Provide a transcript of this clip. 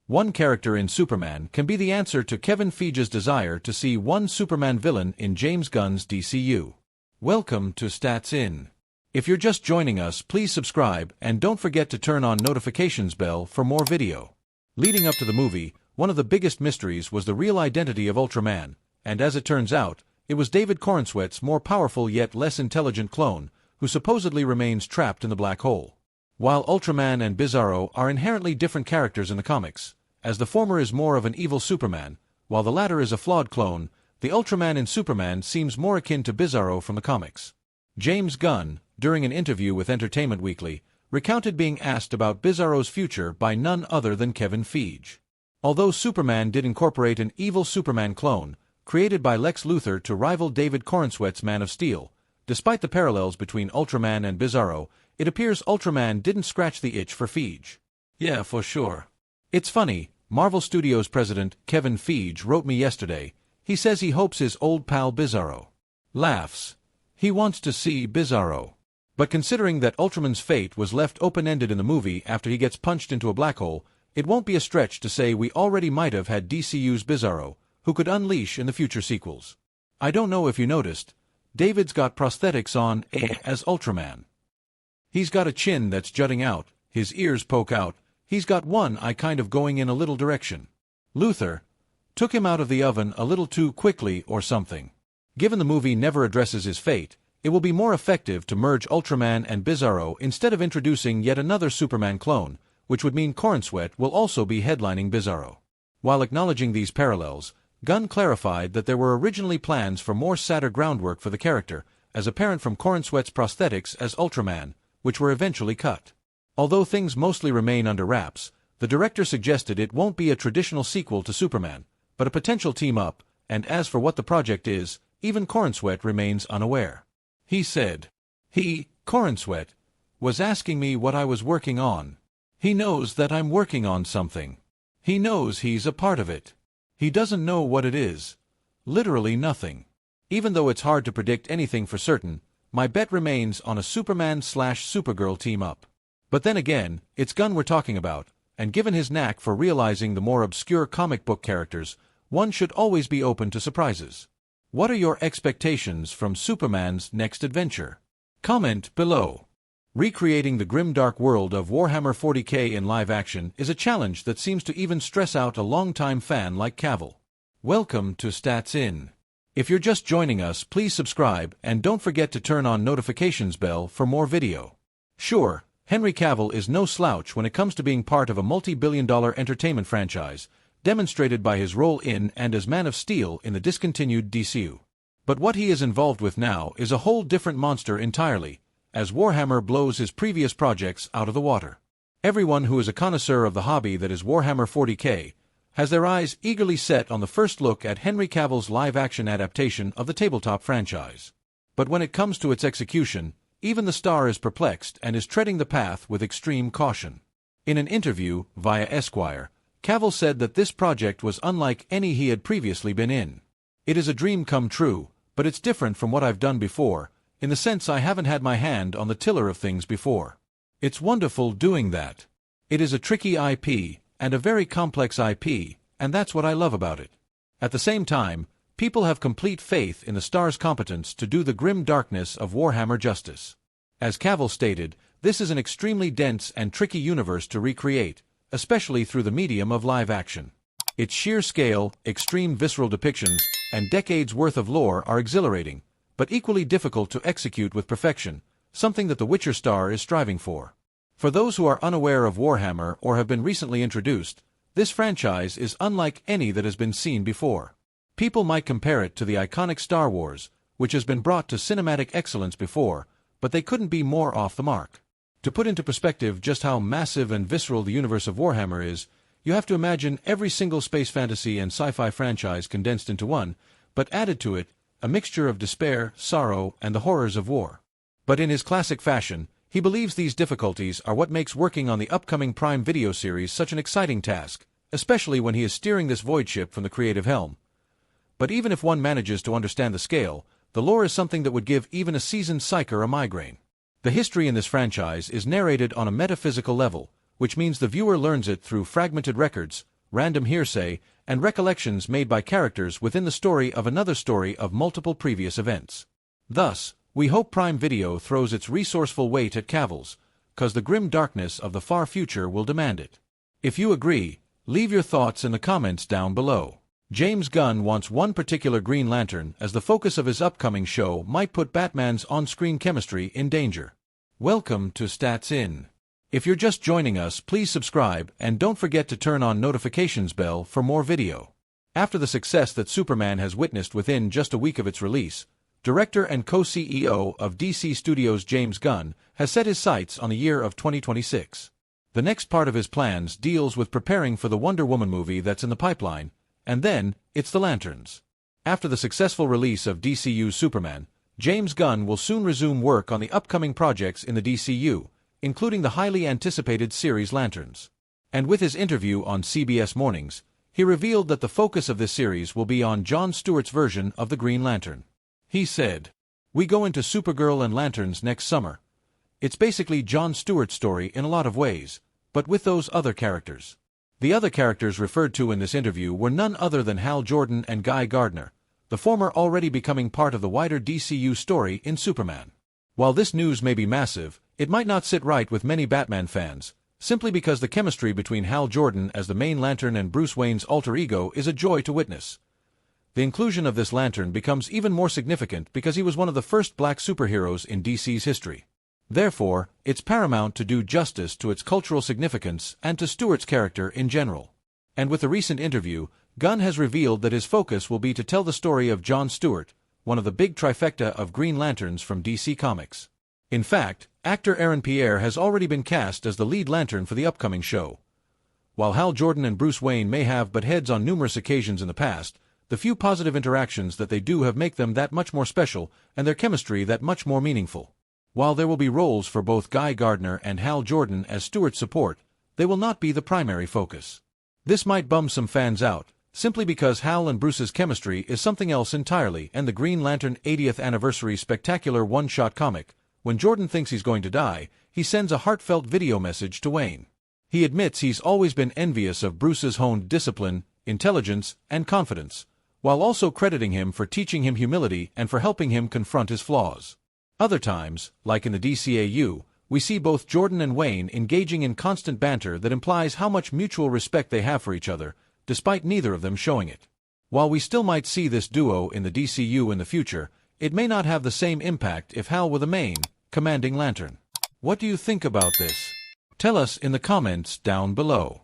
One character in Superman can be the answer to Kevin Feige's desire to see one Superman villain in James Gunn's DCU. Welcome to Stats In. If you're just joining us, please subscribe and don't forget to turn on notifications bell for more video. Leading up to the movie, one of the biggest mysteries was the real identity of Ultraman, and as it turns out, it was David Corenswet's more powerful yet less intelligent clone, who supposedly remains trapped in the black hole. While Ultraman and Bizarro are inherently different characters in the comics, as the former is more of an evil Superman, while the latter is a flawed clone, the Ultraman in Superman seems more akin to Bizarro from the comics. James Gunn, during an interview with Entertainment Weekly, recounted being asked about Bizarro's future by none other than Kevin Feige. Although Superman did incorporate an evil Superman clone, created by Lex Luthor to rival David Corenswet's Man of Steel, despite the parallels between Ultraman and Bizarro, it appears Ultraman didn't scratch the itch for Feige. Yeah, for sure. It's funny, Marvel Studios president Kevin Feige wrote me yesterday. He says he hopes his old pal Bizarro laughs. He wants to see Bizarro. But considering that Ultraman's fate was left open-ended in the movie after he gets punched into a black hole, it won't be a stretch to say we already might have had DCU's Bizarro, who could unleash in the future sequels. I don't know if you noticed, David's got prosthetics on as Ultraman. He's got a chin that's jutting out, his ears poke out, he's got one eye kind of going in a little direction. Luthor took him out of the oven a little too quickly or something. Given the movie never addresses his fate, it will be more effective to merge Ultraman and Bizarro instead of introducing yet another Superman clone, which would mean Corenswet will also be headlining Bizarro. While acknowledging these parallels, Gunn clarified that there were originally plans for more sadder groundwork for the character, as apparent from Corenswet's prosthetics as Ultraman, which were eventually cut. Although things mostly remain under wraps, the director suggested it won't be a traditional sequel to Superman, but a potential team-up, and as for what the project is, even Corenswet remains unaware. He said, Corenswet, was asking me what I was working on. He knows that I'm working on something. He knows he's a part of it. He doesn't know what it is. Literally nothing. Even though it's hard to predict anything for certain, my bet remains on a Superman/Supergirl team-up. But then again, it's Gunn we're talking about, and given his knack for realizing the more obscure comic book characters, one should always be open to surprises. What are your expectations from Superman's next adventure? Comment below. Recreating the grimdark world of Warhammer 40k in live action is a challenge that seems to even stress out a longtime fan like Cavill. Welcome to Stats In. If you're just joining us, please subscribe and don't forget to turn on notifications bell for more video. Sure, Henry Cavill is no slouch when it comes to being part of a multi-billion-dollar entertainment franchise, demonstrated by his role in and as Man of Steel in the discontinued DCU. But what he is involved with now is a whole different monster entirely, as Warhammer blows his previous projects out of the water. Everyone who is a connoisseur of the hobby that is Warhammer 40k has their eyes eagerly set on the first look at Henry Cavill's live-action adaptation of the tabletop franchise. But when it comes to its execution, even the star is perplexed and is treading the path with extreme caution. In an interview via Esquire, Cavill said that this project was unlike any he had previously been in. It is a dream come true, but it's different from what I've done before, in the sense I haven't had my hand on the tiller of things before. It's wonderful doing that. It is a tricky IP, and a very complex IP, and that's what I love about it. At the same time, people have complete faith in the star's competence to do the grim darkness of Warhammer justice. As Cavill stated, this is an extremely dense and tricky universe to recreate, especially through the medium of live action. Its sheer scale, extreme visceral depictions, and decades worth of lore are exhilarating, but equally difficult to execute with perfection, something that the Witcher star is striving for. For those who are unaware of Warhammer or have been recently introduced, this franchise is unlike any that has been seen before. People might compare it to the iconic Star Wars, which has been brought to cinematic excellence before, but they couldn't be more off the mark. To put into perspective just how massive and visceral the universe of Warhammer is, you have to imagine every single space fantasy and sci-fi franchise condensed into one, but added to it, a mixture of despair, sorrow, and the horrors of war. But in his classic fashion, he believes these difficulties are what makes working on the upcoming Prime Video series such an exciting task, especially when he is steering this void ship from the creative helm. But even if one manages to understand the scale, the lore is something that would give even a seasoned psycher a migraine. The history in this franchise is narrated on a metaphysical level, which means the viewer learns it through fragmented records, random hearsay, and recollections made by characters within the story of another story of multiple previous events. Thus, we hope Prime Video throws its resourceful weight at Cavill's, 'cause the grim darkness of the far future will demand it. If you agree, leave your thoughts in the comments down below. James Gunn wants one particular Green Lantern as the focus of his upcoming show might put Batman's on-screen chemistry in danger. Welcome to Stats In. If you're just joining us, please subscribe and don't forget to turn on notifications bell for more video. After the success that Superman has witnessed within just a week of its release, director and co-CEO of DC Studios James Gunn has set his sights on the year of 2026. The next part of his plans deals with preparing for the Wonder Woman movie that's in the pipeline, and then it's the Lanterns. After the successful release of DCU's Superman, James Gunn will soon resume work on the upcoming projects in the DCU, including the highly anticipated series Lanterns. And with his interview on CBS Mornings, he revealed that the focus of this series will be on Jon Stewart's version of the Green Lantern. He said, "We go into Supergirl and Lanterns next summer. It's basically Jon Stewart's story in a lot of ways, but with those other characters." The other characters referred to in this interview were none other than Hal Jordan and Guy Gardner, the former already becoming part of the wider DCU story in Superman. While this news may be massive, it might not sit right with many Batman fans, simply because the chemistry between Hal Jordan as the main Lantern and Bruce Wayne's alter ego is a joy to witness. The inclusion of this Lantern becomes even more significant because he was one of the first black superheroes in DC's history. Therefore, it's paramount to do justice to its cultural significance and to Stewart's character in general. And with the recent interview, Gunn has revealed that his focus will be to tell the story of Jon Stewart, one of the big trifecta of Green Lanterns from DC Comics. In fact, actor Aaron Pierre has already been cast as the lead Lantern for the upcoming show. While Hal Jordan and Bruce Wayne may have butt heads on numerous occasions in the past, the few positive interactions that they do have make them that much more special and their chemistry that much more meaningful. While there will be roles for both Guy Gardner and Hal Jordan as Stewart's support, they will not be the primary focus. This might bum some fans out, simply because Hal and Bruce's chemistry is something else entirely, and the Green Lantern 80th Anniversary Spectacular one-shot comic, when Jordan thinks he's going to die, he sends a heartfelt video message to Wayne. He admits he's always been envious of Bruce's honed discipline, intelligence, and confidence, while also crediting him for teaching him humility and for helping him confront his flaws. Other times, like in the DCAU, we see both Jordan and Wayne engaging in constant banter that implies how much mutual respect they have for each other, despite neither of them showing it. While we still might see this duo in the DCU in the future, it may not have the same impact if Hal were the main, commanding Lantern. What do you think about this? Tell us in the comments down below.